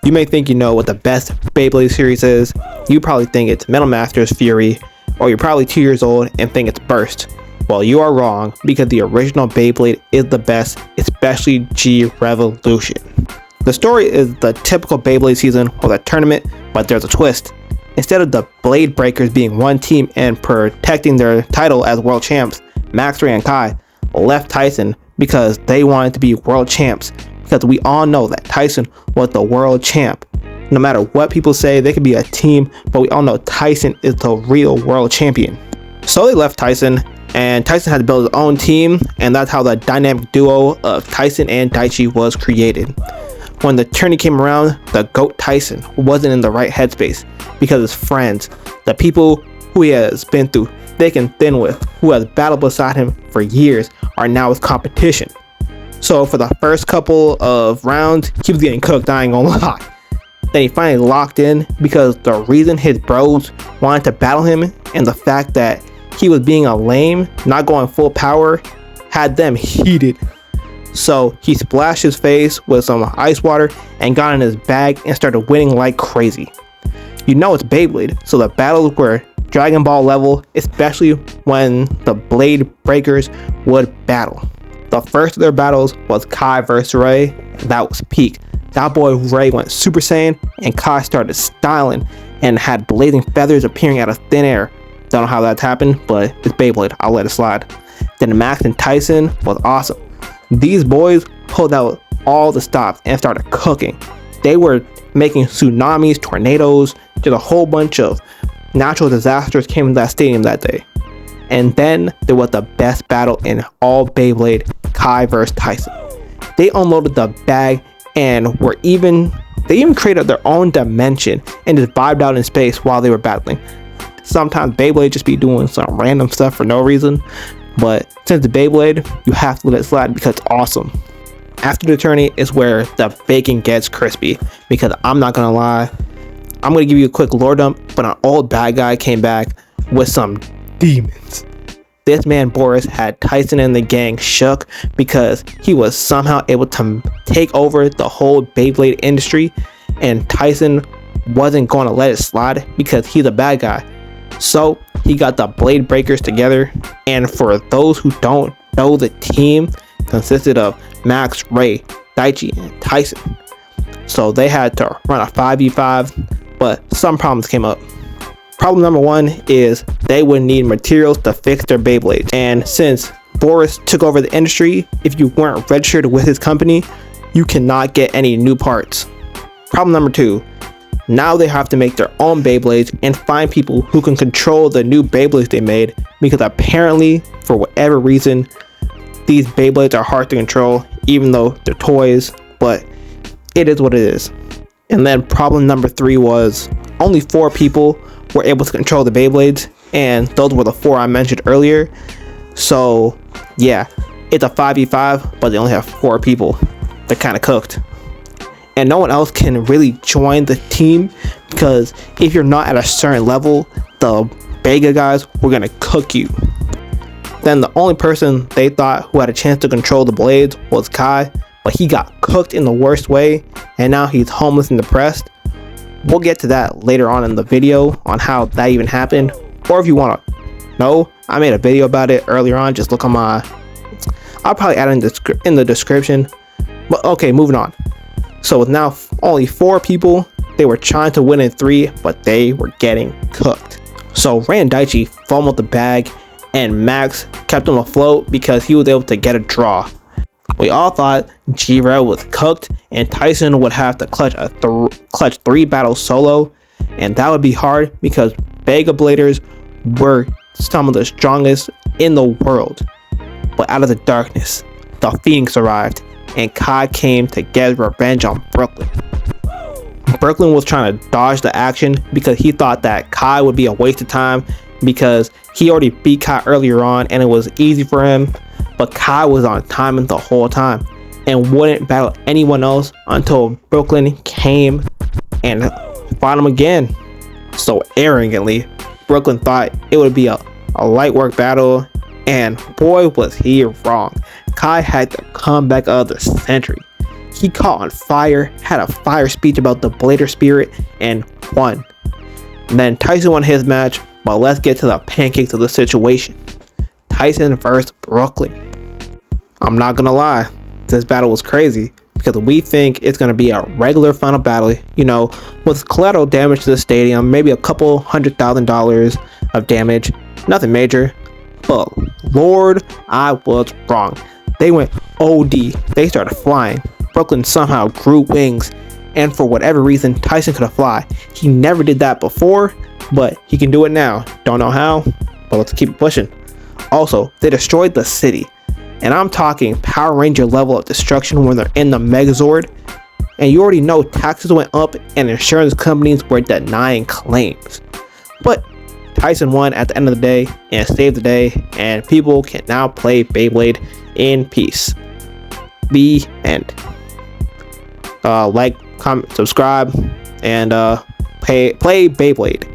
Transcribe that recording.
You may think you know what the best Beyblade series is. You probably think it's Metal Masters Fury, or you're probably 2 years old and think it's Burst. Well, you are wrong, because the original Beyblade is the best, especially G Revolution. The story is the typical Beyblade season or the tournament, but there's a twist. Instead of the Blade Breakers being one team and protecting their title as world champs, Max, Ray, and Kai left Tyson because they wanted to be world champs, because we all know that Tyson was the world champ. No matter what people say, they could be a team, but we all know Tyson is the real world champion. So they left Tyson, and Tyson had to build his own team, and that's how the dynamic duo of Tyson and Daichi was created. When the tourney came around, the GOAT Tyson wasn't in the right headspace, because his friends, the people who he has been through thick and thin with, who has battled beside him for years, are now his competition. So for the first couple of rounds, he was getting cooked, I ain't gonna lie. Then he finally locked in, because the reason his bros wanted to battle him and the fact that he was being a lame, not going full power, had them heated. So he splashed his face with some ice water and got in his bag and started winning like crazy. You know it's Beyblade, so the battles were Dragon Ball level, especially when the Blade Breakers would battle. The first of their battles was Kai versus Ray, and that was peak. That boy Ray went Super Saiyan, and Kai started styling and had blazing feathers appearing out of thin air. Don't know how that happened, but it's Beyblade, I'll let it slide. Then Max and Tyson was awesome. These boys pulled out all the stops and started cooking. They were making tsunamis, tornadoes, just a whole bunch of natural disasters came in that stadium that day. And then there was the best battle in all Beyblade, Kai versus Tyson. They unloaded the bag and they even created their own dimension and just vibed out in space while they were battling. Sometimes Beyblade just be doing some random stuff for no reason, but since the Beyblade, you have to let it slide because it's awesome. After the tourney is where the bacon gets crispy, because I'm not gonna lie, I'm gonna give you a quick lore dump, but an old bad guy came back with some demons. This man Boris had Tyson and the gang shook because he was somehow able to take over the whole Beyblade industry, and Tyson wasn't going to let it slide because he's a bad guy. So he got the Blade Breakers together, and for those who don't know, the team consisted of Max, Ray, Daichi, and Tyson. So they had to run a 5v5, but some problems came up. Problem number one is they would need materials to fix their Beyblades, and since Boris took over the industry, if you weren't registered with his company, you cannot get any new parts. Problem number two, now they have to make their own Beyblades and find people who can control the new Beyblades they made, because apparently, for whatever reason, these Beyblades are hard to control, even though they're toys, but it is what it is. And then problem number three was only 4 people were able to control the Beyblades, and those were the 4 I mentioned earlier. So yeah, it's a 5v5, but they only have 4 people. They're kind of cooked. And no one else can really join the team, because if you're not at a certain level, the bega guys were gonna cook you. Then the only person they thought who had a chance to control the blades was Kai, but he got cooked in the worst way, and now he's homeless and depressed. We'll get to that later on in the video on how that even happened, or if you want to know, I made a video about it earlier on. Just look on I'll probably add it in the description. But okay, moving on. So with now only 4 people, they were trying to win in 3, but they were getting cooked. So Ray and Daichi fumbled the bag, and Max kept them afloat because he was able to get a draw. We all thought G-Red was cooked, and Tyson would have to clutch 3 battles solo, and that would be hard because Bega Bladers were some of the strongest in the world. But out of the darkness, the Phoenix arrived, and Kai came to get revenge on Brooklyn. Brooklyn was trying to dodge the action because he thought that Kai would be a waste of time, because he already beat Kai earlier on and it was easy for him. But Kai was on timing the whole time and wouldn't battle anyone else until Brooklyn came and fought him again. So arrogantly, Brooklyn thought it would be a light work battle, and boy was he wrong. Kai had the comeback of the century. He caught on fire, had a fire speech about the Blader spirit, and won. And then Tyson won his match, but let's get to the pancakes of the situation. Tyson versus Brooklyn. I'm not gonna lie, this battle was crazy because we think it's gonna be a regular final battle, you know, with collateral damage to the stadium, maybe a couple $100,000 of damage, nothing major. But Lord, I was wrong. They went OD. They started flying. Brooklyn somehow grew wings, and for whatever reason, Tyson could fly. He never did that before, but he can do it now. Don't know how, but let's keep pushing. Also, they destroyed the city, and I'm talking Power Ranger level of destruction when they're in the Megazord. And you already know taxes went up and insurance companies were denying claims. But Tyson won at the end of the day and saved the day, and people can now play Beyblade in peace. The end. Like, comment, subscribe, and play Beyblade.